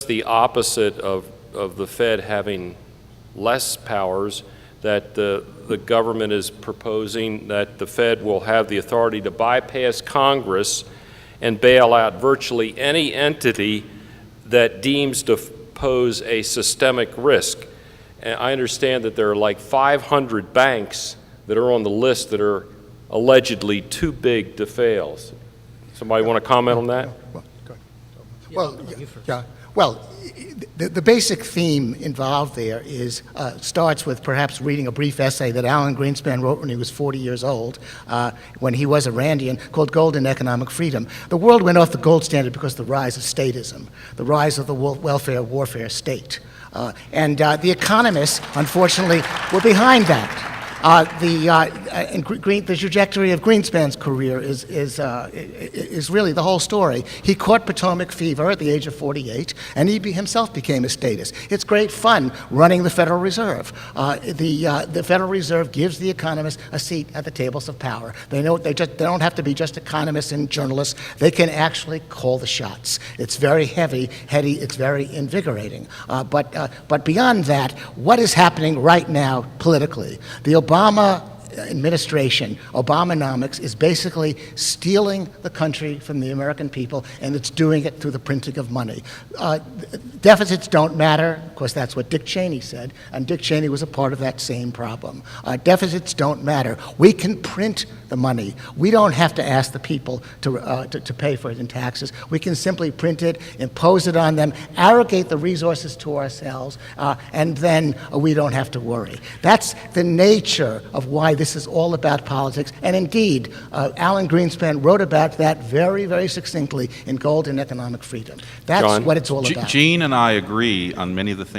the opposite of the Fed having less powers, that the government is proposing that the Fed will have the authority to bypass Congress and bail out virtually any entity that deems to pose a systemic risk. And I understand that there are like 500 banks that are on the list that are allegedly too big to fail. Somebody want to comment on that? Well, the basic theme involved there is starts with perhaps reading a brief essay that Alan Greenspan wrote when he was 40 years old, when he was a Randian, called Gold and Economic Freedom. The world went off the gold standard because of the rise of statism, the rise of the welfare warfare state. And the economists, unfortunately, were behind that. The trajectory of Greenspan's career is really the whole story. He caught Potomac fever at the age of 48, and he himself became a statist. It's great fun running the Federal Reserve. The Federal Reserve gives the economists a seat at the tables of power. They know they don't have to be just economists and journalists. They can actually call the shots. It's very heady. It's very invigorating. But beyond that, what is happening right now politically? The Obama administration, Obamonomics, is basically stealing the country from the American people, and it's doing it through the printing of money. Deficits don't matter. Of course, that's what Dick Cheney said, and Dick Cheney was a part of that same problem. Deficits don't matter. We can print the money. We don't have to ask the people to pay for it in taxes. We can simply print it, impose it on them, arrogate the resources to ourselves, and then we don't have to worry. That's the nature of why this is all about politics. And indeed, Alan Greenspan wrote about that very, very succinctly in Gold and Economic Freedom. That's John? what it's all about. Gene and I agree on many of the things